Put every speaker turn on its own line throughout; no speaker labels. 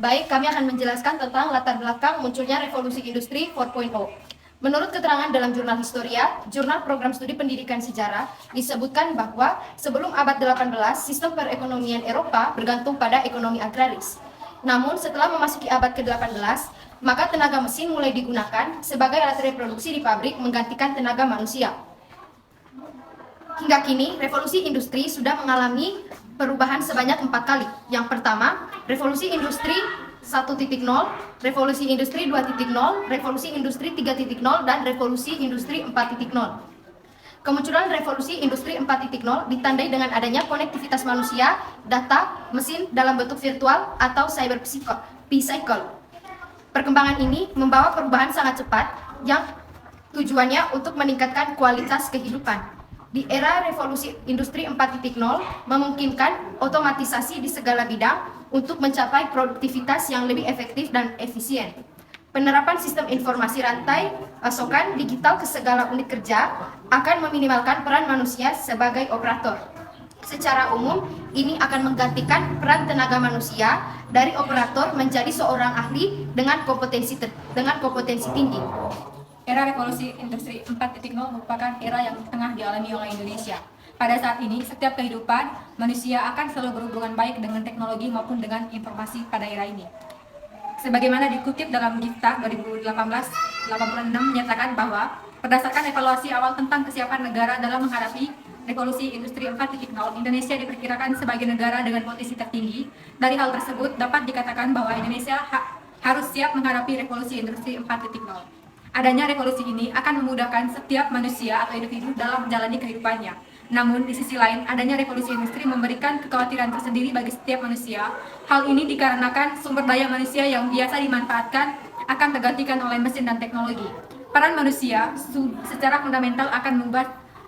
Baik, kami akan menjelaskan tentang latar belakang munculnya revolusi industri 4.0. Menurut keterangan dalam jurnal Historia, jurnal program studi pendidikan sejarah, disebutkan bahwa sebelum abad 18, sistem perekonomian Eropa bergantung pada ekonomi agraris. Namun, setelah memasuki abad ke-18, maka tenaga mesin mulai digunakan sebagai alat reproduksi di pabrik menggantikan tenaga manusia. Hingga kini, revolusi industri sudah mengalami perubahan sebanyak 4 kali. Yang pertama, revolusi industri 1.0, revolusi industri 2.0, revolusi industri 3.0, dan revolusi industri 4.0. Kemunculan revolusi industri 4.0 ditandai dengan adanya konektivitas manusia, data, mesin dalam bentuk virtual atau cyber psycho. Perkembangan ini membawa perubahan sangat cepat yang tujuannya untuk meningkatkan kualitas kehidupan. Di era revolusi industri 4.0 memungkinkan otomatisasi di segala bidang untuk mencapai produktivitas yang lebih efektif dan efisien. Penerapan sistem informasi rantai pasokan digital ke segala unit kerja akan meminimalkan peran manusia sebagai operator. Secara umum, ini akan menggantikan peran tenaga manusia dari operator menjadi seorang ahli dengan kompetensi tinggi.
Era revolusi industri 4.0 merupakan era yang tengah dialami oleh Indonesia. Pada saat ini, setiap kehidupan manusia akan selalu berhubungan baik dengan teknologi maupun dengan informasi pada era ini. Sebagaimana dikutip dalam Gifta 2018-86 menyatakan bahwa berdasarkan evaluasi awal tentang kesiapan negara dalam menghadapi revolusi industri 4.0, Indonesia diperkirakan sebagai negara dengan potensi tertinggi. Dari hal tersebut dapat dikatakan bahwa Indonesia harus siap menghadapi revolusi industri 4.0. Adanya revolusi ini akan memudahkan setiap manusia atau individu dalam menjalani kehidupannya. Namun, di sisi lain, adanya revolusi industri memberikan kekhawatiran tersendiri bagi setiap manusia. Hal ini dikarenakan sumber daya manusia yang biasa dimanfaatkan akan tergantikan oleh mesin dan teknologi. Peran manusia secara fundamental akan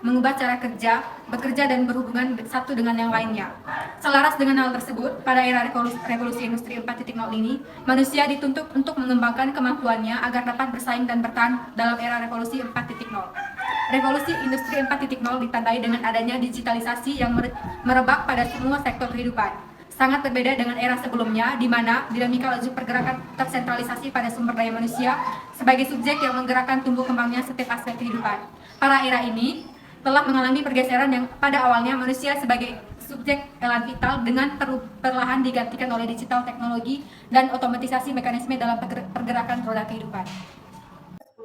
mengubah cara kerja, bekerja, dan berhubungan satu dengan yang lainnya. Selaras dengan hal tersebut, pada era revolusi industri 4.0 ini, manusia dituntut untuk mengembangkan kemampuannya agar dapat bersaing dan bertahan dalam era revolusi 4.0. Revolusi industri 4.0 ditandai dengan adanya digitalisasi yang merebak pada semua sektor kehidupan. Sangat berbeda dengan era sebelumnya, di mana dinamika laju pergerakan tersentralisasi pada sumber daya manusia sebagai subjek yang menggerakkan tumbuh kembangnya setiap aspek kehidupan. Pada era ini, telah mengalami pergeseran yang pada awalnya manusia sebagai subjek elan vital dengan perlahan digantikan oleh digital teknologi dan otomatisasi mekanisme dalam pergerakan roda kehidupan.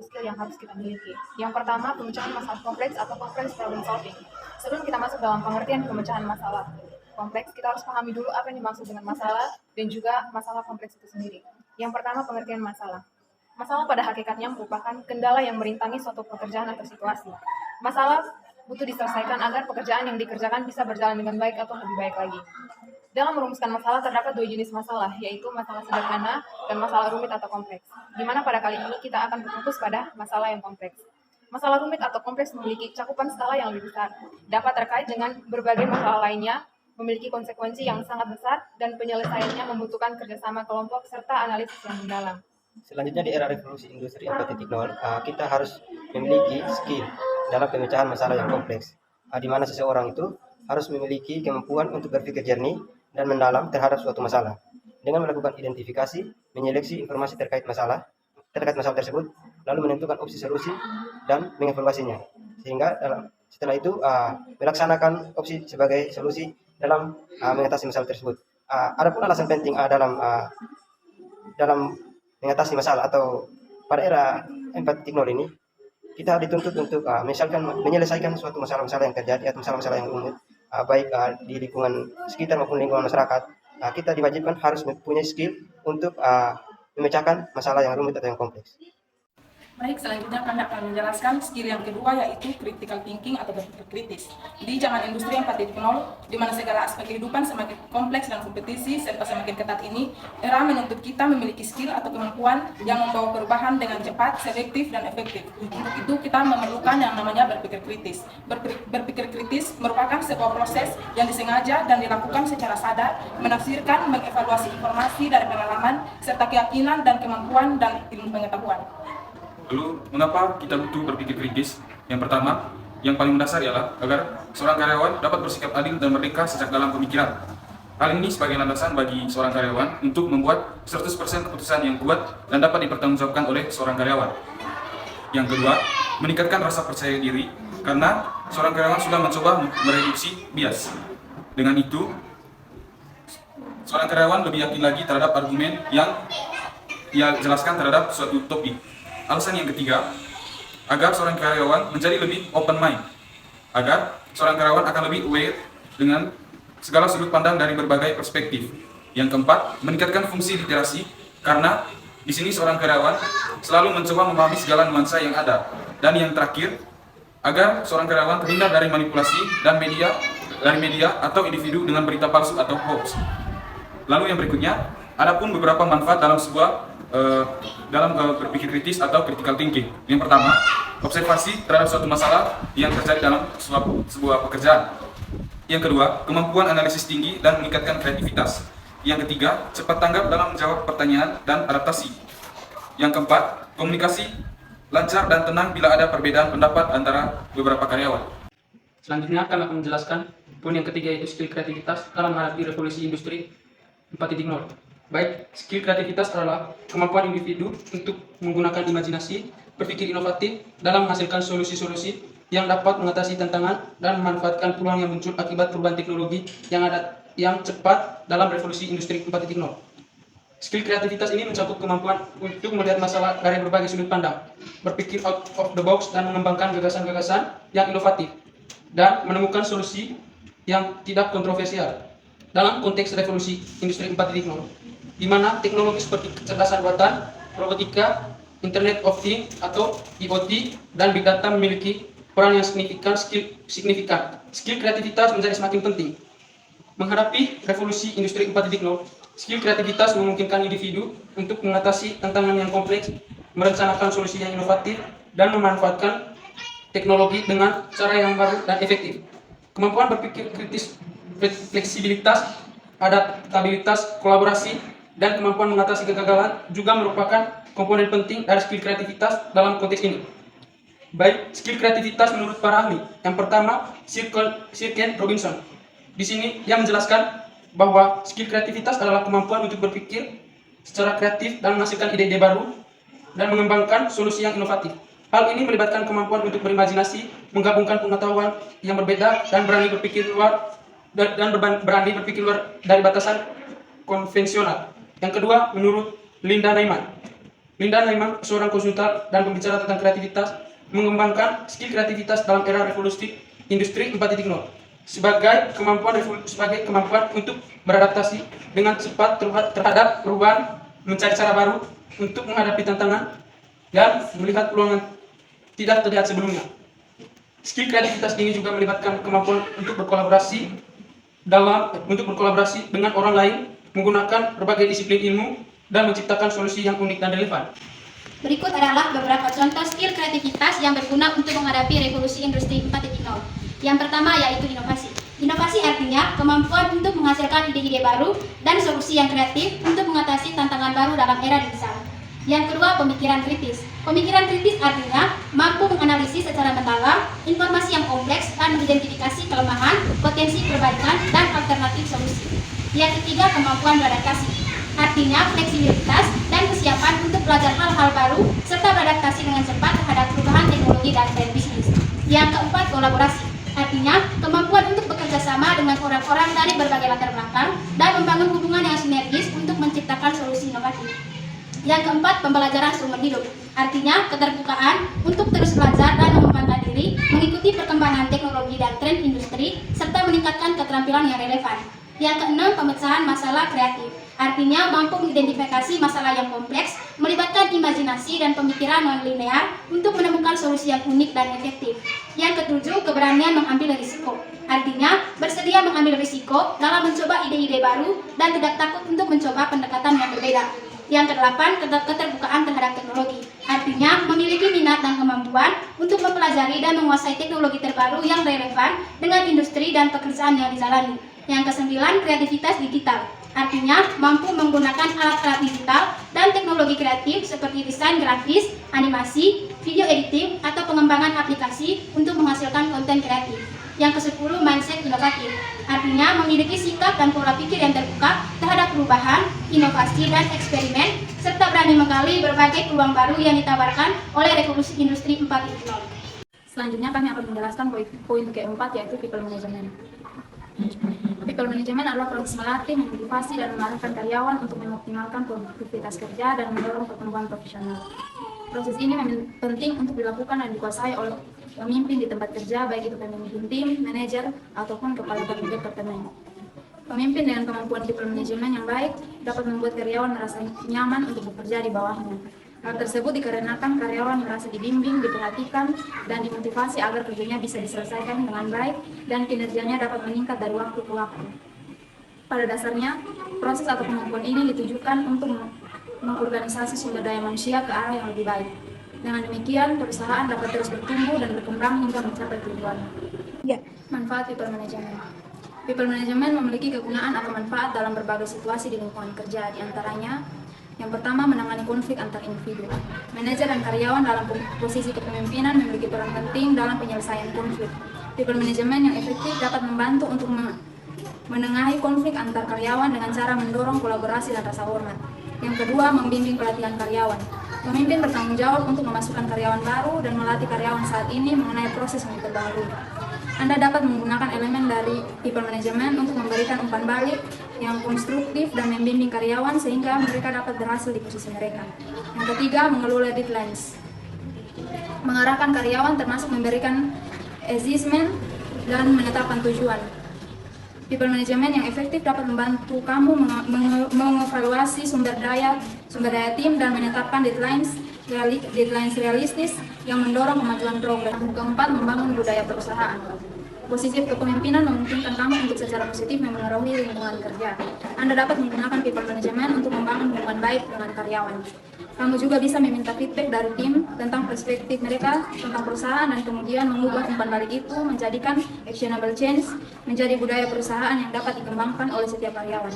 Skill yang harus kita miliki. Yang pertama, pemecahan masalah kompleks atau complex problem solving. Sebelum kita masuk dalam pengertian pemecahan masalah kompleks, kita harus pahami dulu apa yang dimaksud dengan masalah dan juga masalah kompleks itu sendiri. Yang pertama, pengertian masalah. Masalah pada hakikatnya merupakan kendala yang merintangi suatu pekerjaan atau situasi. Masalah butuh diselesaikan agar pekerjaan yang dikerjakan bisa berjalan dengan baik atau lebih baik lagi. Dalam merumuskan masalah terdapat dua jenis masalah, yaitu masalah sederhana dan masalah rumit atau kompleks. Di mana pada kali ini kita akan berfokus pada masalah yang kompleks. Masalah rumit atau kompleks memiliki cakupan skala yang lebih besar, dapat terkait dengan berbagai masalah lainnya, memiliki konsekuensi yang sangat besar, dan penyelesaiannya membutuhkan kerjasama kelompok serta analisis yang mendalam.
Selanjutnya di era revolusi industri 4.0, kita harus memiliki skill dalam pemecahan masalah yang kompleks, di mana seseorang itu harus memiliki kemampuan untuk berpikir jernih dan mendalam terhadap suatu masalah, dengan melakukan identifikasi, menyeleksi informasi terkait masalah tersebut, lalu menentukan opsi solusi dan mengevaluasinya, sehingga setelah itu melaksanakan opsi sebagai solusi dalam mengatasi masalah tersebut. Adapun alasan penting dalam mengatasi masalah atau pada era 4.0 ini, kita dituntut untuk menyelesaikan suatu masalah-masalah yang terjadi atau masalah-masalah yang umum, baik di lingkungan sekitar maupun lingkungan masyarakat. Kita diwajibkan harus mempunyai skill untuk memecahkan masalah yang rumit atau yang kompleks.
Baik, selanjutnya kami akan menjelaskan skill yang kedua, yaitu critical thinking atau berpikir kritis. Di zaman industri 4.0, di mana segala aspek kehidupan semakin kompleks dan kompetisi serta semakin ketat ini, era menuntut kita memiliki skill atau kemampuan yang membawa perubahan dengan cepat, selektif, dan efektif. Untuk itu kita memerlukan yang namanya berpikir kritis. Berpikir kritis merupakan sebuah proses yang disengaja dan dilakukan secara sadar, menafsirkan, mengevaluasi informasi dari pengalaman, serta keyakinan dan kemampuan dan ilmu pengetahuan.
Lalu, mengapa kita butuh berpikir kritis? Yang pertama, yang paling mendasar ialah agar seorang karyawan dapat bersikap adil dan merdeka sejak dalam pemikiran. Hal ini sebagai landasan bagi seorang karyawan untuk membuat 100% keputusan yang kuat dan dapat dipertanggungjawabkan oleh seorang karyawan. Yang kedua, meningkatkan rasa percaya diri karena seorang karyawan sudah mencoba mereduksi bias. Dengan itu, seorang karyawan lebih yakin lagi terhadap argumen yang ia jelaskan terhadap suatu topik. Alasan yang ketiga, agar seorang karyawan menjadi lebih open mind, agar seorang karyawan akan lebih aware dengan segala sudut pandang dari berbagai perspektif. Yang keempat, meningkatkan fungsi literasi karena di sini seorang karyawan selalu mencoba memahami segala nuansa yang ada. Dan yang terakhir, agar seorang karyawan terhindar dari manipulasi dan media atau individu dengan berita palsu atau hoax. Lalu yang berikutnya, ada pun beberapa manfaat dalam berpikir kritis atau critical thinking. Yang pertama, observasi terhadap suatu masalah yang terjadi dalam sebuah pekerjaan. Yang kedua, kemampuan analisis tinggi dan meningkatkan kreativitas. Yang ketiga, cepat tanggap dalam menjawab pertanyaan dan adaptasi. Yang keempat, komunikasi lancar dan tenang bila ada perbedaan pendapat antara beberapa karyawan.
Selanjutnya kami akan menjelaskan poin yang ketiga, yaitu skill kreativitas dalam menghadapi revolusi industri 4.0. Baik, skill kreativitas adalah kemampuan individu untuk menggunakan imajinasi, berpikir inovatif dalam menghasilkan solusi-solusi yang dapat mengatasi tantangan dan memanfaatkan peluang yang muncul akibat perubahan teknologi yang cepat dalam revolusi industri 4.0. Skill kreativitas ini mencakup kemampuan untuk melihat masalah dari berbagai sudut pandang, berpikir out of the box dan mengembangkan gagasan-gagasan yang inovatif, dan menemukan solusi yang tidak kontroversial dalam konteks revolusi industri 4.0, di mana teknologi seperti kecerdasan buatan, robotika, Internet of Things atau IoT, dan Big Data memiliki peran yang signifikan. Skill kreativitas menjadi semakin penting. Menghadapi revolusi industri 4.0, skill kreativitas memungkinkan individu untuk mengatasi tantangan yang kompleks, merencanakan solusi yang inovatif, dan memanfaatkan teknologi dengan cara yang baru dan efektif. Kemampuan berpikir kritis, fleksibilitas, adaptabilitas, kolaborasi, dan kemampuan mengatasi kegagalan juga merupakan komponen penting dari skill kreativitas dalam konteks ini. Baik, skill kreativitas menurut para ahli. Yang pertama, Sir Ken Robinson. Di sini ia menjelaskan bahwa skill kreativitas adalah kemampuan untuk berpikir secara kreatif dan menghasilkan ide-ide baru dan mengembangkan solusi yang inovatif. Hal ini melibatkan kemampuan untuk berimajinasi, menggabungkan pengetahuan yang berbeda dan berani berpikir luar dari batasan konvensional. Yang kedua, menurut Linda Neiman. Linda Neiman, seorang konsultan dan pembicara tentang kreativitas, mengembangkan skill kreativitas dalam era revolusi industri 4.0 sebagai kemampuan untuk beradaptasi dengan cepat terhadap perubahan, mencari cara baru untuk menghadapi tantangan, dan melihat peluang yang tidak terlihat sebelumnya. Skill kreativitas ini juga melibatkan kemampuan untuk berkolaborasi dengan orang lain, menggunakan berbagai disiplin ilmu, dan menciptakan solusi yang unik dan relevan.
Berikut adalah beberapa contoh skill kreativitas yang berguna untuk menghadapi revolusi industri 4.0. Yang pertama yaitu inovasi. Inovasi artinya kemampuan untuk menghasilkan ide-ide baru dan solusi yang kreatif untuk mengatasi tantangan baru dalam era digital. Yang kedua, pemikiran kritis. Pemikiran kritis artinya mampu menganalisis secara mendalam informasi yang kompleks dan mengidentifikasi kelemahan, potensi perbaikan, dan alternatif solusi. Yang ketiga, kemampuan beradaptasi. Artinya fleksibilitas dan kesiapan untuk belajar hal-hal baru serta beradaptasi dengan cepat terhadap perubahan teknologi dan tren bisnis. Yang keempat, kolaborasi. Artinya kemampuan untuk bekerja sama dengan orang-orang dari berbagai latar belakang dan membangun hubungan yang sinergis untuk menciptakan solusi inovatif. Yang keempat, pembelajaran seumur hidup. Artinya keterbukaan untuk terus belajar dan mengembangkan diri, mengikuti perkembangan teknologi dan tren industri serta meningkatkan keterampilan yang relevan. Yang keenam, pemecahan masalah kreatif. Artinya mampu mengidentifikasi masalah yang kompleks, melibatkan imajinasi dan pemikiran non-linear untuk menemukan solusi yang unik dan efektif. Yang ketujuh, keberanian mengambil risiko. Artinya bersedia mengambil risiko dalam mencoba ide-ide baru dan tidak takut untuk mencoba pendekatan yang berbeda. Yang kedelapan, keterbukaan terhadap teknologi. Artinya memiliki minat dan kemampuan untuk mempelajari dan menguasai teknologi terbaru yang relevan dengan industri dan pekerjaan yang dijalani. Yang kesembilan, kreativitas digital. Artinya mampu menggunakan alat-alat digital dan teknologi kreatif seperti desain grafis, animasi, video editing, atau pengembangan aplikasi untuk menghasilkan konten kreatif. Yang ke-10, mindset inovatif. Artinya memiliki sikap dan pola pikir yang terbuka terhadap perubahan, inovasi, dan eksperimen, serta berani menggali berbagai peluang baru yang ditawarkan oleh revolusi industri 4.0.
Selanjutnya kami akan menjelaskan poin keempat, yaitu people management. People management adalah proses melatih, memotivasi, dan mengarahkan karyawan untuk mengoptimalkan produktivitas kerja dan mendorong pertumbuhan profesional. Proses ini penting untuk dilakukan dan dikuasai oleh pemimpin di tempat kerja, baik itu pemimpin tim, manajer, ataupun kepala bagian departemen. Pemimpin dengan kemampuan people management yang baik dapat membuat karyawan merasa nyaman untuk bekerja di bawahnya. Hal tersebut dikarenakan karyawan merasa dibimbing, diperhatikan, dan dimotivasi agar kerjanya bisa diselesaikan dengan baik dan kinerjanya dapat meningkat dari waktu ke waktu. Pada dasarnya, proses atau kemampuan ini ditujukan untuk mengorganisasi sumber daya manusia ke arah yang lebih baik. Dengan demikian, perusahaan dapat terus bertumbuh dan berkembang hingga mencapai tujuan. Manfaat people management. People management memiliki kegunaan atau manfaat dalam berbagai situasi di lingkungan kerja, di antaranya yang pertama, menangani konflik antar individu. Manajer dan karyawan dalam posisi kepemimpinan memiliki peran penting dalam penyelesaian konflik. People management yang efektif dapat membantu untuk menengahi konflik antar karyawan dengan cara mendorong kolaborasi dan rasa hormat. Yang kedua, membimbing pelatihan karyawan. Pemimpin bertanggung jawab untuk memasukkan karyawan baru dan melatih karyawan saat ini mengenai proses yang diperbarui. Anda dapat menggunakan elemen dari people management untuk memberikan umpan balik yang konstruktif dan membimbing karyawan sehingga mereka dapat berhasil di posisi mereka. Yang ketiga, mengelola deadlines. Mengarahkan karyawan termasuk memberikan assessment dan menetapkan tujuan. People management yang efektif dapat membantu kamu mengevaluasi sumber daya tim dan menetapkan deadlines realistis yang mendorong kemajuan program. Keempat, membangun budaya perusahaan. Posisi kepemimpinan memungkinkan kamu untuk secara positif memengaruhi lingkungan kerja. Anda dapat menggunakan people management untuk membangun hubungan baik dengan karyawan. Kamu juga bisa meminta feedback dari tim tentang perspektif mereka tentang perusahaan dan kemudian mengubah umpan balik itu menjadikan actionable change menjadi budaya perusahaan yang dapat dikembangkan oleh setiap karyawan.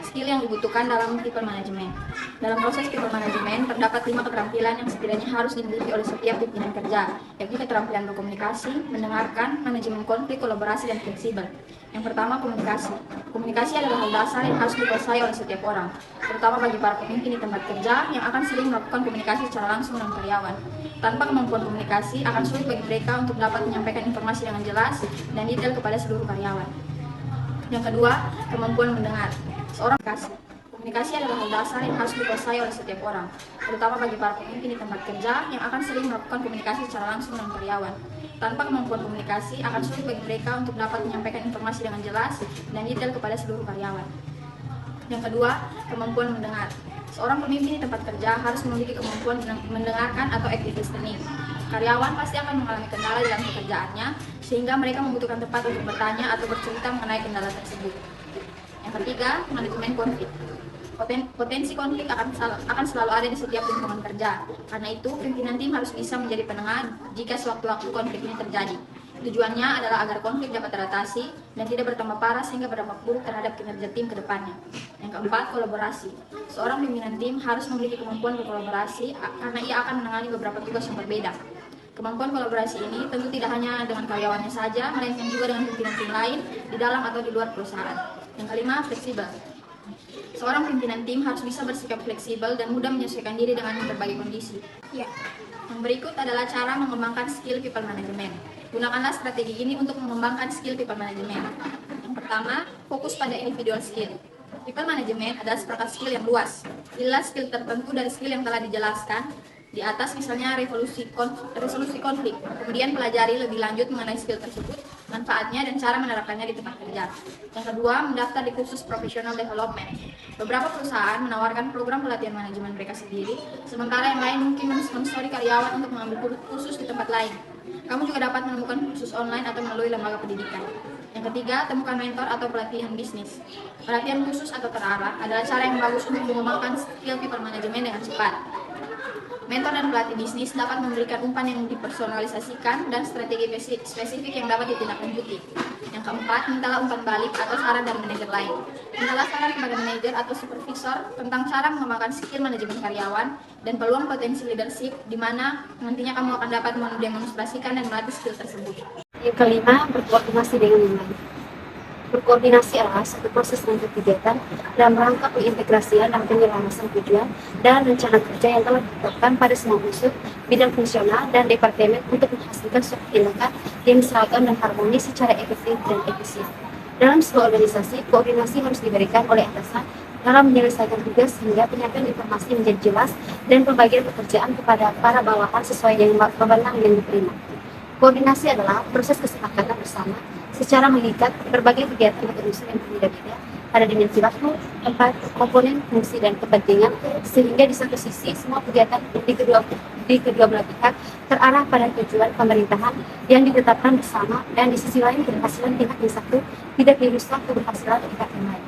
Skill yang dibutuhkan dalam people management. Dalam proses people management terdapat 5 keterampilan yang setidaknya harus dimiliki oleh setiap pimpinan kerja, yaitu keterampilan berkomunikasi, mendengarkan, manajemen konflik, kolaborasi, dan fleksibel. Yang pertama, komunikasi. Komunikasi adalah hal dasar yang harus dikuasai oleh setiap orang, terutama bagi para pemimpin di tempat kerja yang akan sering melakukan komunikasi secara langsung dengan karyawan. Tanpa kemampuan komunikasi, akan sulit bagi mereka untuk dapat menyampaikan informasi dengan jelas dan detail kepada seluruh karyawan. Yang kedua, kemampuan mendengar. Seorang komunikasi adalah hal dasar yang harus dikuasai oleh setiap orang, terutama bagi para pemimpin di tempat kerja yang akan sering melakukan komunikasi secara langsung dengan karyawan. Tanpa kemampuan komunikasi, akan sulit bagi mereka untuk dapat menyampaikan informasi dengan jelas dan detail kepada seluruh karyawan. Yang kedua, kemampuan mendengar. Seorang pemimpin di tempat kerja harus memiliki kemampuan mendengarkan atau active listening. Karyawan pasti akan mengalami kendala dalam pekerjaannya, sehingga mereka membutuhkan tempat untuk bertanya atau bercerita mengenai kendala tersebut. Yang ketiga, manajemen konflik. Potensi konflik akan selalu ada di setiap lingkungan kerja. Karena itu, pimpinan tim harus bisa menjadi penengah jika sewaktu-waktu konflik ini terjadi. Tujuannya adalah agar konflik dapat teratasi dan tidak bertambah parah sehingga berdampak buruk terhadap kinerja tim ke depannya. Yang keempat, kolaborasi. Seorang pimpinan tim harus memiliki kemampuan berkolaborasi karena ia akan menangani beberapa tugas yang berbeda. Kemampuan kolaborasi ini tentu tidak hanya dengan karyawannya saja, melainkan juga dengan pimpinan tim lain di dalam atau di luar perusahaan. Yang kelima, fleksibel. Seorang pimpinan tim harus bisa bersikap fleksibel dan mudah menyesuaikan diri dengan berbagai kondisi. Yang berikut adalah cara mengembangkan skill people management. Gunakanlah strategi ini untuk mengembangkan skill people management. Yang pertama, fokus pada individual skill. People management adalah seperangkat skill yang luas. Pilihlah skill tertentu dari skill yang telah dijelaskan di atas, misalnya resolusi konflik. Kemudian pelajari lebih lanjut mengenai skill tersebut, manfaatnya dan cara menerapkannya di tempat kerja. Yang kedua, mendaftar di kursus professional development. Beberapa perusahaan menawarkan program pelatihan manajemen mereka sendiri, sementara yang lain mungkin mensponsori karyawan untuk mengambil kursus di tempat lain. Kamu juga dapat menemukan kursus online atau melalui lembaga pendidikan. Yang ketiga, temukan mentor atau pelatihan bisnis. Pelatihan khusus atau terarah adalah cara yang bagus untuk mengembangkan skill people management dengan cepat. Mentor dan pelatih bisnis dapat memberikan umpan yang dipersonalisasikan dan strategi spesifik yang dapat ditindaklanjuti. Yang keempat, mintalah umpan balik atau saran dari manajer lain. Mintalah saran kepada manajer atau supervisor tentang cara mengembangkan skill manajemen karyawan dan peluang potensi leadership di mana nantinya kamu akan dapat mendemonstrasikan dan melatih skill tersebut.
Yang kelima, berkoordinasi dengan yang lain. Berkoordinasi adalah suatu proses dan kegiatan dalam rangka pengintegrasian dan penyelarasan tujuan dan rencana kerja yang telah ditetapkan pada semua unsur, bidang fungsional, dan departemen untuk menghasilkan suatu tindakan yang seragam dan harmonis secara efektif dan efisien. Dalam sebuah organisasi, koordinasi harus diberikan oleh atasan dalam menyelesaikan tugas sehingga penyampaian informasi menjadi jelas dan pembagian pekerjaan kepada para bawahan sesuai dengan wewenang yang diterima. Koordinasi adalah proses kesepakatan bersama secara mengikat berbagai kegiatan atau unsur yang berbeda-beda pada dimensi waktu, tempat, komponen, fungsi, dan kepentingan sehingga di satu sisi semua kegiatan di kedua belah pihak terarah pada tujuan pemerintahan yang ditetapkan bersama dan di sisi lain keberhasilan pihak yang satu tidak dirusak keberhasilan pihak yang lain.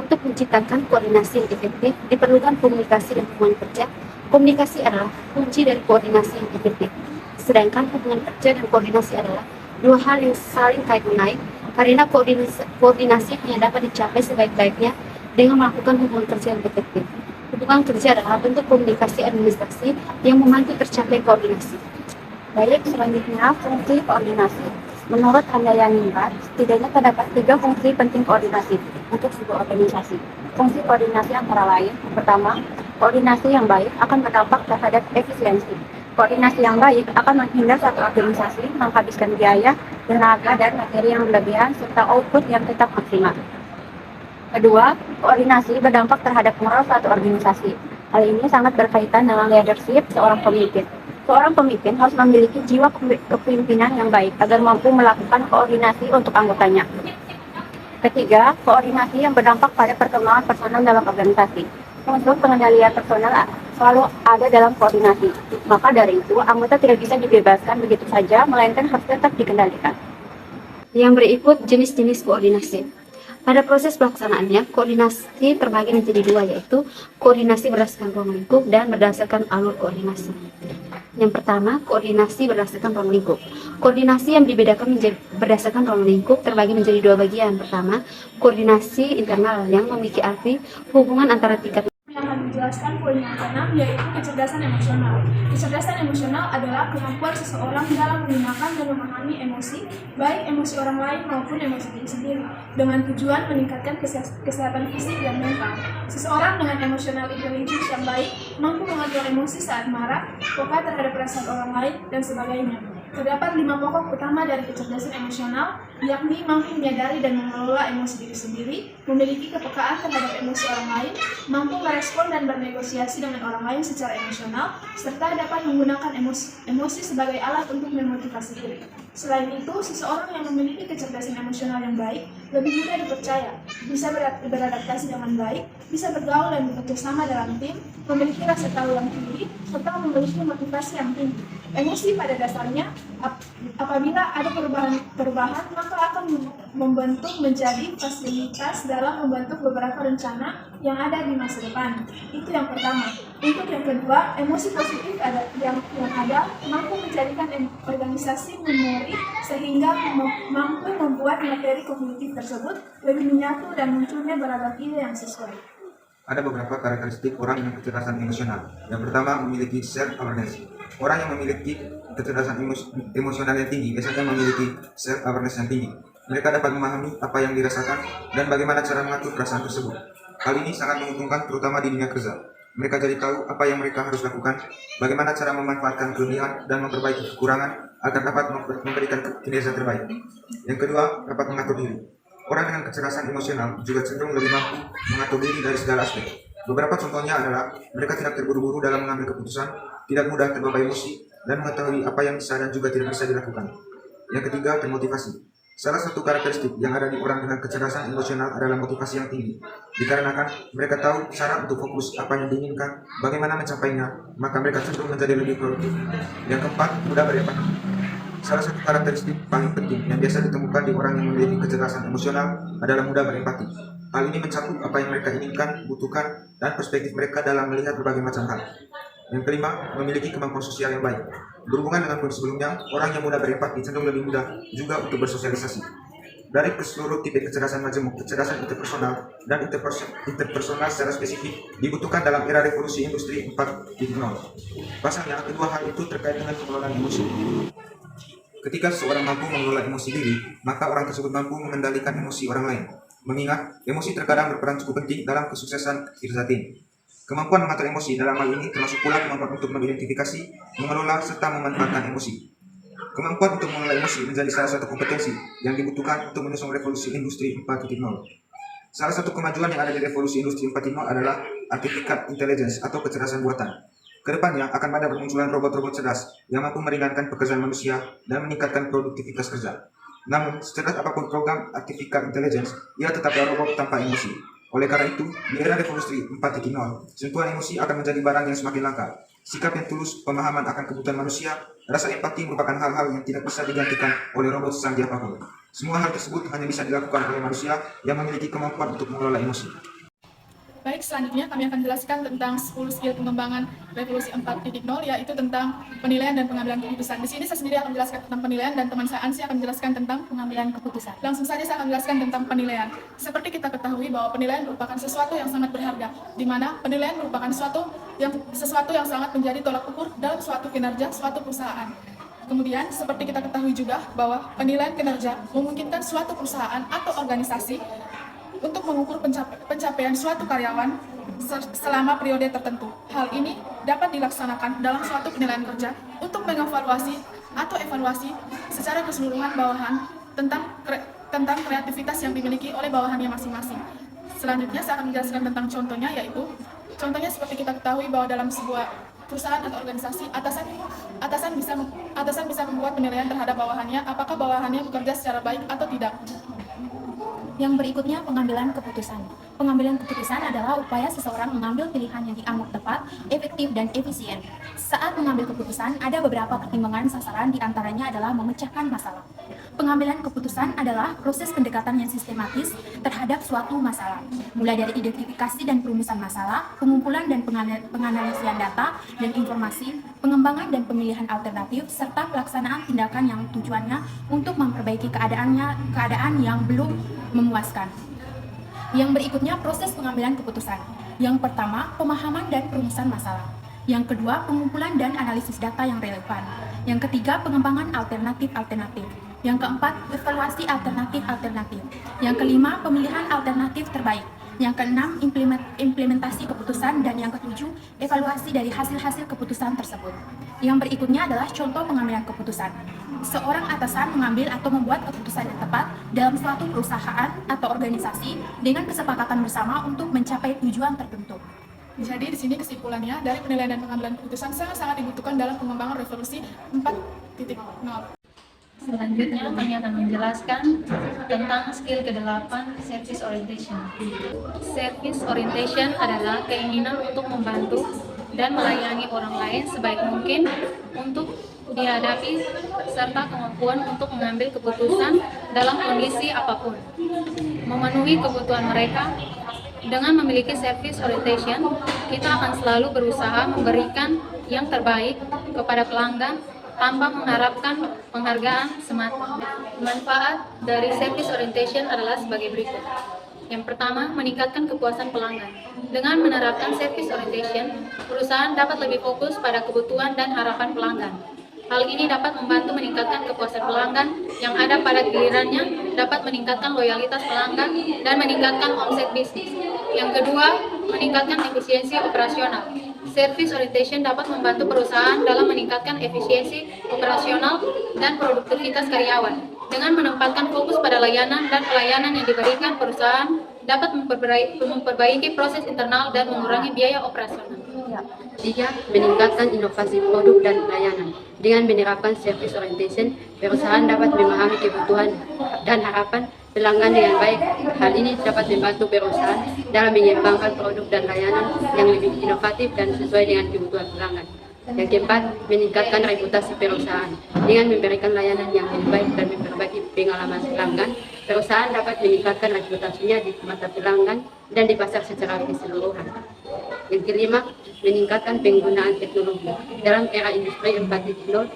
Untuk menciptakan koordinasi yang efektif diperlukan komunikasi dan hubungan kerja. Komunikasi adalah kunci dari koordinasi yang efektif. Sedangkan hubungan kerja dan koordinasi adalah dua hal yang saling kait-mengait karena koordinasi hanya dapat dicapai sebaik-baiknya dengan melakukan hubungan kerja yang efektif. Hubungan kerja adalah bentuk komunikasi administrasi yang membantu tercapai koordinasi.
Baik, selanjutnya fungsi koordinasi. Menurut Handayani, setidaknya terdapat 3 fungsi penting koordinasi untuk sebuah organisasi. Fungsi koordinasi antara lain, pertama, koordinasi yang baik akan berdampak terhadap efisiensi. Koordinasi yang baik akan menghindar satu organisasi menghabiskan biaya, tenaga, dan materi yang berlebihan serta output yang tetap maksimal. Kedua, koordinasi berdampak terhadap moral suatu organisasi. Hal ini sangat berkaitan dengan leadership seorang pemimpin. Seorang pemimpin harus memiliki jiwa kepemimpinan yang baik agar mampu melakukan koordinasi untuk anggotanya. Ketiga, koordinasi yang berdampak pada perkembangan personal dalam organisasi. Unsur pengendalian personal selalu ada dalam koordinasi. Maka dari itu, anggota tidak bisa dibebaskan begitu saja, melainkan harus tetap dikendalikan.
Yang berikut jenis-jenis koordinasi. Pada proses pelaksanaannya, koordinasi terbagi menjadi 2, yaitu koordinasi berdasarkan ruang lingkup dan berdasarkan alur koordinasi. Yang pertama, koordinasi berdasarkan ruang lingkup. Koordinasi yang dibedakan berdasarkan ruang lingkup terbagi menjadi 2 bagian. Pertama, koordinasi internal yang memiliki arti hubungan antara tingkat
yang akan menjelaskan poin yang keenam, yaitu kecerdasan emosional. Kecerdasan emosional adalah kemampuan seseorang dalam menggunakan dan memahami emosi, baik emosi orang lain maupun emosi diri sendiri, dengan tujuan meningkatkan kesehatan fisik dan mental. Seseorang dengan emosional intelligence yang baik mampu mengatur emosi saat marah, peka terhadap perasaan orang lain, dan sebagainya. Terdapat 5 pokok utama dari kecerdasan emosional, yakni mampu menyadari dan mengelola emosi diri sendiri, memiliki kepekaan terhadap emosi orang lain, mampu merespon dan bernegosiasi dengan orang lain secara emosional, serta dapat menggunakan emosi sebagai alat untuk memotivasi diri. Selain itu, seseorang yang memiliki kecerdasan emosional yang baik lebih mudah dipercaya, bisa beradaptasi dengan baik, bisa bergaul dan bekerjasama dalam tim, memiliki rasa tahu yang tinggi, serta memiliki motivasi yang tinggi. Emosi pada dasarnya, apabila ada perubahan maka akan membentuk menjadi fasilitas dalam membentuk beberapa rencana yang ada di masa depan. Itu yang pertama. Untuk yang kedua, emosi positif yang ada mampu menjadikan organisasi memori sehingga mampu membuat materi kognitif tersebut lebih menyatu dan munculnya beragam ide yang sesuai.
Ada beberapa karakteristik orang yang kecerdasan emosional. Yang pertama, memiliki self-awareness. Orang yang memiliki kecerdasan emosional yang tinggi biasanya memiliki self-awareness yang tinggi. Mereka dapat memahami apa yang dirasakan dan bagaimana cara mengatur perasaan tersebut. Hal ini sangat menguntungkan terutama di dunia kerja. Mereka jadi tahu apa yang mereka harus lakukan, bagaimana cara memanfaatkan kelebihan dan memperbaiki kekurangan agar dapat memberikan kinerja terbaik. Yang kedua, dapat mengatur diri. Orang dengan kecerdasan emosional juga cenderung lebih mampu mengatur diri dari segala aspek. Beberapa contohnya adalah mereka tidak terburu-buru dalam mengambil keputusan, tidak mudah terbawa emosi, dan mengetahui apa yang bisa dan juga tidak bisa dilakukan. Yang ketiga, termotivasi. Salah satu karakteristik yang ada di orang dengan kecerdasan emosional adalah motivasi yang tinggi. Dikarenakan mereka tahu cara untuk fokus apa yang diinginkan, bagaimana mencapainya, maka mereka cenderung menjadi lebih produktif. Yang keempat, mudah berempati. Salah satu karakteristik paling penting yang biasa ditemukan di orang yang memiliki kecerdasan emosional adalah mudah berempati. Hal ini mencakup apa yang mereka inginkan, butuhkan, dan perspektif mereka dalam melihat berbagai macam hal. Yang kelima, memiliki kemampuan sosial yang baik. Berhubungan dengan poin sebelumnya, orang yang mudah berempati cenderung lebih mudah juga untuk bersosialisasi. Dari seluruh tipe kecerdasan majemuk, kecerdasan interpersonal dan interpersonal secara spesifik dibutuhkan dalam era revolusi industri 4.0. Pasalnya, kedua hal itu terkait dengan pengelolaan emosi. Ketika seseorang mampu mengelola emosi diri, maka orang tersebut mampu mengendalikan emosi orang lain. Mengingat, emosi terkadang berperan cukup penting dalam kesuksesan tim. Kemampuan mengatur emosi dalam hal ini termasuk pula kemampuan untuk mengidentifikasi, mengelola, serta memanfaatkan emosi. Kemampuan untuk mengelola emosi menjadi salah satu kompetensi yang dibutuhkan untuk menyusun revolusi industri 4.0. Salah satu kemajuan yang ada di revolusi industri 4.0 adalah artificial intelligence atau kecerdasan buatan. Kedepannya akan ada bermunculan robot-robot cerdas yang mampu meringankan pekerjaan manusia dan meningkatkan produktivitas kerja. Namun, secerdas apapun program artificial intelligence, ia tetaplah robot tanpa emosi. Oleh karena itu, di era revolusi 4.0, sentuhan emosi akan menjadi barang yang semakin langka. Sikap yang tulus, pemahaman akan kebutuhan manusia, rasa empati merupakan hal-hal yang tidak bisa digantikan oleh robot secanggih apapun. Semua hal tersebut hanya bisa dilakukan oleh manusia yang memiliki kemampuan untuk mengelola emosi.
Baik, selanjutnya kami akan jelaskan tentang 10 skill pengembangan revolusi 4.0, yaitu tentang penilaian dan pengambilan keputusan. Di sini saya sendiri akan menjelaskan tentang penilaian dan teman saya Ansi akan menjelaskan tentang pengambilan keputusan. Langsung saja saya akan menjelaskan tentang penilaian. Seperti kita ketahui bahwa penilaian merupakan sesuatu yang sangat berharga, di mana penilaian merupakan sesuatu yang sangat menjadi tolak ukur dalam suatu kinerja suatu perusahaan. Kemudian, seperti kita ketahui juga bahwa penilaian kinerja memungkinkan suatu perusahaan atau organisasi untuk mengukur pencapaian suatu karyawan selama periode tertentu. Hal ini dapat dilaksanakan dalam suatu penilaian kerja untuk mengevaluasi atau evaluasi secara keseluruhan bawahan tentang kreativitas yang dimiliki oleh bawahannya masing-masing. Selanjutnya saya akan menjelaskan tentang contohnya, yaitu contohnya seperti kita ketahui bahwa dalam sebuah perusahaan atau organisasi, atasan bisa membuat penilaian terhadap bawahannya apakah bawahannya bekerja secara baik atau tidak.
Yang berikutnya, pengambilan keputusan. Pengambilan keputusan adalah upaya seseorang mengambil pilihan yang dianggap tepat, efektif, dan efisien. Saat mengambil keputusan, ada beberapa pertimbangan sasaran, diantaranya adalah memecahkan masalah. Pengambilan keputusan adalah proses pendekatan yang sistematis terhadap suatu masalah, mulai dari identifikasi dan perumusan masalah, pengumpulan dan penganalisian data dan informasi, pengembangan dan pemilihan alternatif, serta pelaksanaan tindakan yang tujuannya untuk memperbaiki keadaan yang belum memuaskan. Yang berikutnya, proses pengambilan keputusan. Yang pertama, pemahaman dan perumusan masalah. Yang kedua, pengumpulan dan analisis data yang relevan. Yang ketiga, pengembangan alternatif-alternatif. Yang keempat, evaluasi alternatif-alternatif. Yang kelima, pemilihan alternatif terbaik. Yang keenam, implementasi keputusan. Dan yang ketujuh, evaluasi dari hasil-hasil keputusan tersebut. Yang berikutnya adalah contoh pengambilan keputusan. Seorang atasan mengambil atau membuat keputusan yang tepat dalam suatu perusahaan atau organisasi dengan kesepakatan bersama untuk mencapai tujuan tertentu.
Jadi di sini kesimpulannya, dari penilaian dan pengambilan keputusan sangat-sangat dibutuhkan dalam pengembangan revolusi 4.0.
Selanjutnya kami akan menjelaskan tentang skill ke-8, service orientation. Service orientation adalah keinginan untuk membantu dan melayani orang lain sebaik mungkin untuk dihadapi serta kemampuan untuk mengambil keputusan dalam kondisi apapun. Memenuhi kebutuhan mereka. Dengan memiliki service orientation, kita akan selalu berusaha memberikan yang terbaik kepada pelanggan tanpa mengharapkan penghargaan semata. Manfaat dari service orientation adalah sebagai berikut. Yang pertama, meningkatkan kepuasan pelanggan. Dengan menerapkan service orientation, perusahaan dapat lebih fokus pada kebutuhan dan harapan pelanggan. Hal ini dapat membantu meningkatkan kepuasan pelanggan yang ada pada gilirannya, dapat meningkatkan loyalitas pelanggan, dan meningkatkan omset bisnis. Yang kedua, meningkatkan efisiensi operasional. Service orientation dapat membantu perusahaan dalam meningkatkan efisiensi operasional dan produktivitas karyawan. Dengan menempatkan fokus pada layanan dan pelayanan yang diberikan, perusahaan dapat memperbaiki proses internal dan mengurangi biaya operasional.
3. Meningkatkan inovasi produk dan layanan. Dengan menerapkan service orientation, perusahaan dapat memahami kebutuhan dan harapan pelanggan dengan baik. Hal ini dapat membantu perusahaan dalam mengembangkan produk dan layanan yang lebih inovatif dan sesuai dengan kebutuhan pelanggan. Yang keempat, meningkatkan reputasi perusahaan. Dengan memberikan layanan yang lebih baik dan memperbaiki pengalaman pelanggan, perusahaan dapat meningkatkan reputasinya di mata pelanggan dan di pasar secara keseluruhan. Yang kelima, meningkatkan penggunaan teknologi. Dalam era industri 4.0,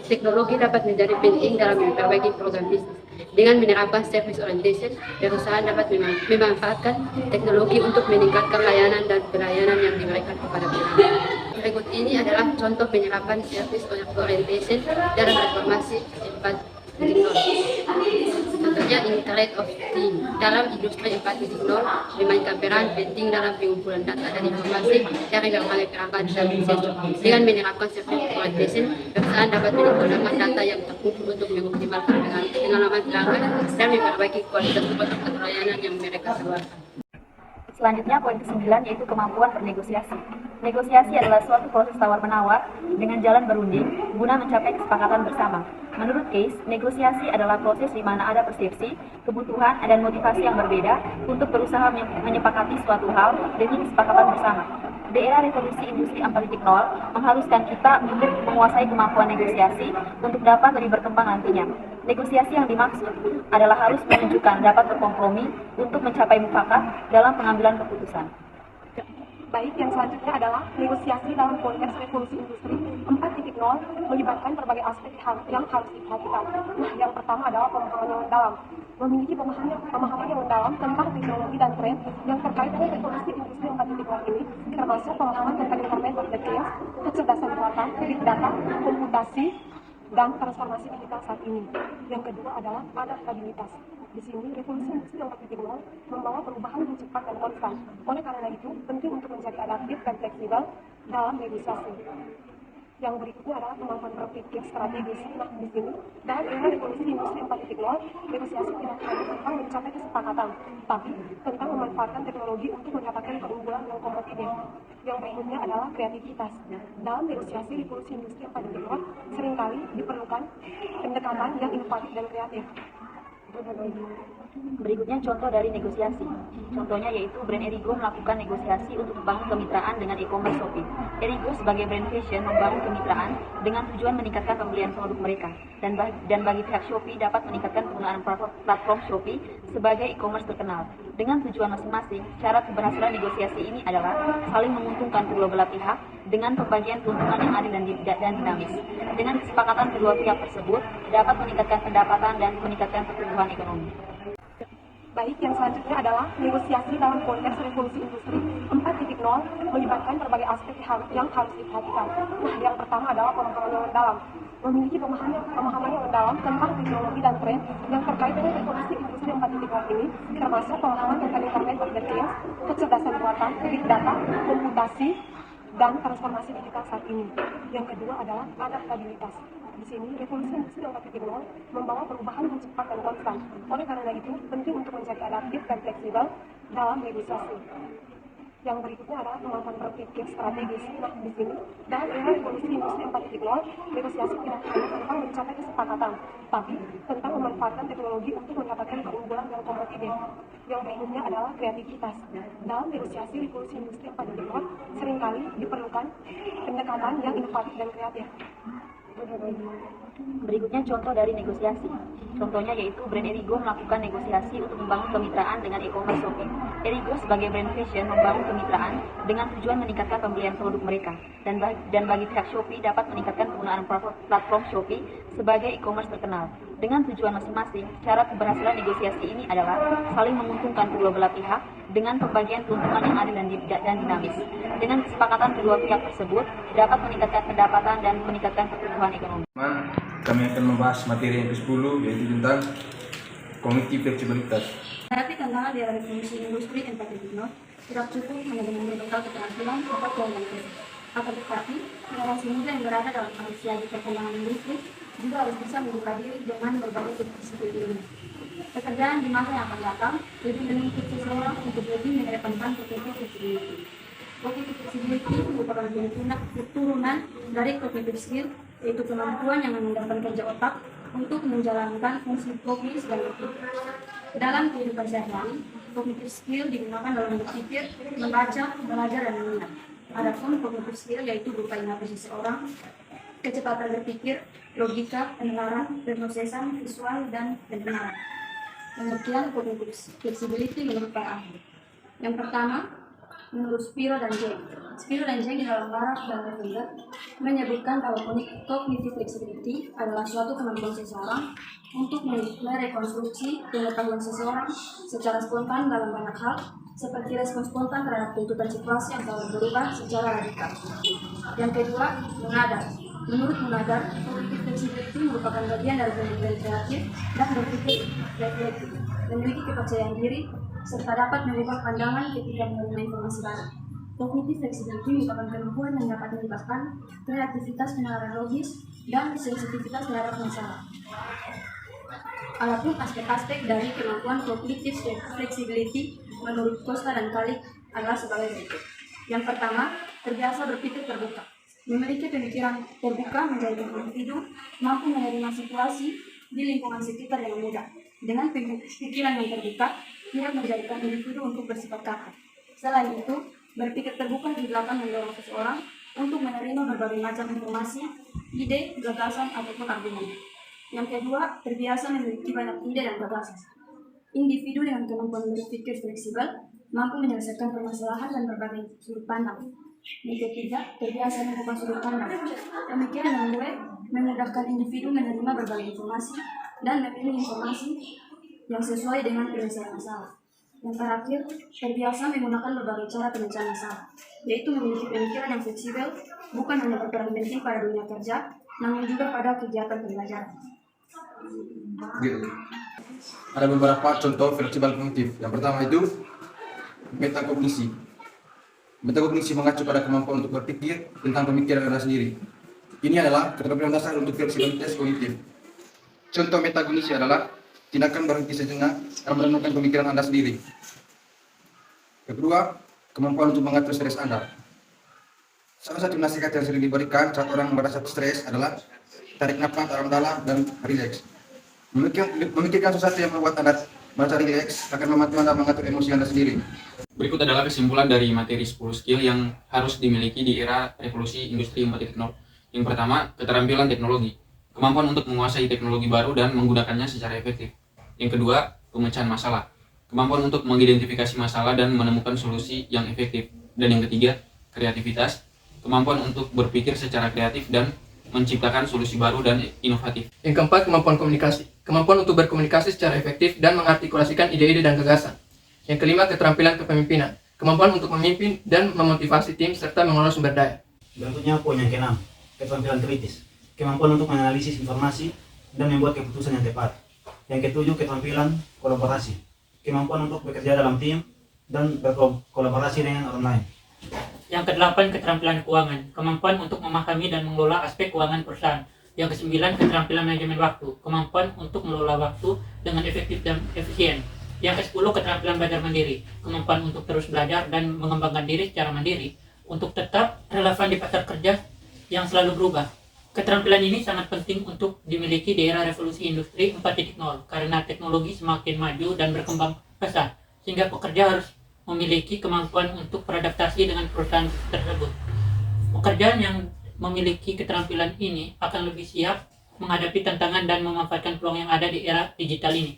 teknologi dapat menjadi penting dalam memperbaiki program bisnis. Dengan menerapkan service orientation, perusahaan dapat memanfaatkan teknologi untuk meningkatkan layanan dan pelayanan yang diberikan kepada pelanggan. Berikut ini adalah contoh penerapan service orientation dalam reformasi 4.0. Contohnya Internet of Things dalam industri 4.0 memainkan peran penting dalam pengumpulan data dan informasi dari berbagai perangkat dan sensor. Dengan menerapkan service orientation, perusahaan dapat menggunakan data yang terkumpul untuk mengoptimalkan pengalaman pelanggan dan memperbaiki kualitas produk atau layanan yang mereka tawarkan.
Selanjutnya poin ke-9 yaitu kemampuan bernegosiasi. Negosiasi adalah suatu proses tawar-menawar dengan jalan berunding guna mencapai kesepakatan bersama. Menurut Case, negosiasi adalah proses di mana ada persepsi, kebutuhan, dan motivasi yang berbeda untuk berusaha menyepakati suatu hal demi kesepakatan bersama. Di era revolusi industri 4.0 mengharuskan kita untuk menguasai kemampuan negosiasi untuk dapat lebih berkembang nantinya. Negosiasi yang dimaksud adalah harus menunjukkan dapat berkompromi untuk mencapai mufakat dalam pengambilan keputusan.
Baik, yang selanjutnya adalah negosiasi dalam konteks revolusi industri 4.0 melibatkan berbagai aspek yang harus diperhatikan. Nah, yang pertama adalah pemahaman yang mendalam. Memiliki pemahaman yang mendalam tentang teknologi dan tren yang terkait dengan revolusi industri 4.0 ini, termasuk pemahaman tentang Internet of Things, kecerdasan buatan, big data, komputasi, dan transformasi digital saat ini. Yang kedua adalah adaptabilitas. Di sini, revolusi industri 4.0 membawa perubahan yang cepat dan konstan. Oleh karena itu, penting untuk menjadi adaptif dan fleksibel dalam negosiasi. Yang berikutnya adalah kemampuan berpikir strategis. Nah, di sini, dalam era revolusi industri 4.0, negosiasi tidak hanya tentang mencapai kesepakatan, tapi tentang memanfaatkan teknologi untuk mendapatkan keunggulan yang kompetitif. Yang berikutnya adalah kreativitas. Dalam negosiasi revolusi industri 4.0, seringkali diperlukan pendekatan yang inovatif dan kreatif.
Berikutnya contoh dari negosiasi. Contohnya yaitu brand Erigo melakukan negosiasi untuk membangun kemitraan dengan e-commerce Shopee. Erigo sebagai brand fashion membangun kemitraan dengan tujuan meningkatkan pembelian produk mereka. Dan bagi pihak Shopee dapat meningkatkan penggunaan platform Shopee sebagai e-commerce terkenal. Dengan tujuan masing-masing, syarat keberhasilan negosiasi ini adalah saling menguntungkan kedua belah pihak dengan pembagian keuntungan yang adil dan dinamis. Dengan kesepakatan kedua pihak tersebut dapat meningkatkan pendapatan dan meningkatkan pertumbuhan ekonomi.
Baik, yang selanjutnya adalah negosiasi dalam konteks revolusi industri 4.0 melibatkan berbagai aspek yang harus diperhatikan. Nah, yang pertama adalah pemahaman yang mendalam. Memiliki pemahaman yang mendalam tentang teknologi dan tren yang terkait dengan revolusi industri 4.0 ini, termasuk pemahaman tentang Internet of Things, kecerdasan buatan, big data, komputasi, dan transformasi digital saat ini. Yang kedua adalah adaptabilitas. Di sini, revolusi industri 4.0 membawa perubahan yang cepat dan konstan. Oleh karena itu, penting untuk menjadi adaptif dan fleksibel dalam negosiasi. Yang berikutnya adalah kemampuan berpikir strategis. Nah, di sini, dalam era revolusi industri 4.0, negosiasi tidak hanya tentang mencapai kesepakatan, tapi tentang memanfaatkan teknologi untuk mendapatkan keunggulan yang kompetitif. Yang berikutnya adalah kreativitas. Dalam negosiasi revolusi industri 4.0, seringkali diperlukan pendekatan yang inovatif dan kreatif.
Berikutnya contoh dari negosiasi. Contohnya yaitu brand Erigo melakukan negosiasi untuk membangun kemitraan dengan e-commerce Shopee. Erigo sebagai brand fashion membangun kemitraan dengan tujuan meningkatkan pembelian produk mereka. Dan bagi pihak Shopee dapat meningkatkan penggunaan platform Shopee sebagai e-commerce terkenal. Dengan tujuan masing-masing, syarat keberhasilan negosiasi ini adalah saling menguntungkan kedua belah pihak dengan pembagian keuntungan yang adil dan dinamis. Dengan kesepakatan kedua pihak tersebut dapat meningkatkan pendapatan dan meningkatkan pertumbuhan ekonomi.
Kami akan membahas materi yang ke-10 yaitu tentang kognitif fleksibilitas.
Tapi tantangan di era revolusi industri 4.0 tidak cukup hanya dengan berbekal keterampilan atau kewenangan. Akan tetapi, generasi muda yang berada dalam usia di perkembangan industri juga harus bisa membuka diri dengan berbagai skill ini. Pekerjaan di masa yang akan datang lebih menuntut seseorang untuk lebih mengedepankan kognitif fleksibilitas. Kognitif fleksibilitas merupakan turunan dari kognitif skill, yaitu kemampuan yang menggunakan kerja otak untuk menjalankan fungsi kognitif dan berpikir. Dalam kehidupan sehari-hari, kognitif skill digunakan dalam berpikir, membaca, belajar, dan mengingat. Adapun kognitif skill yaitu berupa ingatan seseorang, kecepatan berpikir, logika, penalaran, pemrosesan, visual, dan pendengaran. Demikian kognitif flexibility menurut para ahli. Yang pertama, menurut Spiro dan Jeng. Spiro dan Jeng di dalam Barat dan Lavender menyebutkan bahwa cognitive flexibility adalah suatu kemampuan seseorang untuk merekonstruksi pengetahuan seseorang secara spontan dalam banyak hal, seperti respon spontan terhadap tuntutan situasi yang selalu berubah secara radikal. Yang kedua, Munadar. Menurut Munadar, cognitive flexibility merupakan bagian dari pemikiran kreatif dan berpikir reflektif, memiliki kepercayaan diri, serta dapat merubah pandangan ketika menerima informasi baru. Cognitive flexibility merupakan kemampuan yang dapat melibatkan kreativitas penalaran logis dan sensitivitas terhadap masalah. Adapun aspek-aspek dari kemampuan cognitive flexibility menurut Costa dan Kalik adalah sebagai berikut. Yang pertama, terbiasa berpikir terbuka. Memiliki pemikiran terbuka menjadi individu mampu menerima situasi di lingkungan sekitar dengan mudah. Dengan pikiran yang terbuka, tidak menjadikan individu untuk bersifat kaku. Selain itu, berpikir terbuka juga akan mendorong seseorang untuk menerima berbagai macam informasi, ide, gagasan, ataupun argumen. Yang kedua, terbiasa memiliki banyak ide dan gagasan. Individu dengan kemampuan berpikir fleksibel mampu menyelesaikan permasalahan dan berbagai sudut pandang. Yang ketiga, terbiasa membuka sudut pandang. Pemikiran yang luas memudahkan individu menerima berbagai informasi dan memilih informasi yang sesuai dengan penyelesaian masalah. Yang terakhir, terbiasa menggunakan berbagai cara pemecahan masalah, yaitu memiliki pemikiran yang fleksibel, bukan hanya berperan penting pada dunia kerja, namun juga pada kegiatan pembelajaran.
Ada beberapa contoh fleksibel kognitif. Yang pertama itu metakognisi. Metakognisi mengacu pada kemampuan untuk berpikir tentang pemikiran Anda sendiri. Ini adalah keterampilan dasar untuk fleksibilitas kognitif. Contoh metakognisi adalah tindakan berhenti sejenak dan merenungkan pemikiran Anda sendiri. Kedua, kemampuan untuk mengatur stres Anda. Salah satu nasihat yang sering diberikan saat orang merasa stres adalah tarik nafas dalam-dalam dan rileks. Memikirkan sesuatu yang membuat Anda merasa rileks akan membantu Anda mengatur emosi Anda sendiri.
Berikut adalah kesimpulan dari materi 10 skill yang harus dimiliki di era revolusi industri 4.0. Yang pertama, keterampilan teknologi. Kemampuan untuk menguasai teknologi baru dan menggunakannya secara efektif. Yang kedua, pemecahan masalah. Kemampuan untuk mengidentifikasi masalah dan menemukan solusi yang efektif. Dan yang ketiga, kreativitas. Kemampuan untuk berpikir secara kreatif dan menciptakan solusi baru dan inovatif.
Yang keempat, kemampuan komunikasi. Kemampuan untuk berkomunikasi secara efektif dan mengartikulasikan ide-ide dan gagasan. Yang kelima, keterampilan kepemimpinan. Kemampuan untuk memimpin dan memotivasi tim serta mengelola sumber daya.
Berikutnya poin yang keenam, keterampilan kritis. Kemampuan untuk menganalisis informasi dan membuat keputusan yang tepat. Yang ketujuh, keterampilan kolaborasi. Kemampuan untuk bekerja dalam tim dan berkolaborasi dengan orang lain.
Yang kedelapan, keterampilan keuangan. Kemampuan untuk memahami dan mengelola aspek keuangan perusahaan. Yang kesembilan, keterampilan manajemen waktu. Kemampuan untuk mengelola waktu dengan efektif dan efisien. Yang ke-10, keterampilan belajar mandiri. Kemampuan untuk terus belajar dan mengembangkan diri secara mandiri untuk tetap relevan di pasar kerja yang selalu berubah. Keterampilan ini sangat penting untuk dimiliki di era revolusi industri 4.0 karena teknologi semakin maju dan berkembang pesat, sehingga pekerja harus memiliki kemampuan untuk beradaptasi dengan perusahaan tersebut. Pekerjaan yang memiliki keterampilan ini akan lebih siap menghadapi tantangan dan memanfaatkan peluang yang ada di era digital ini.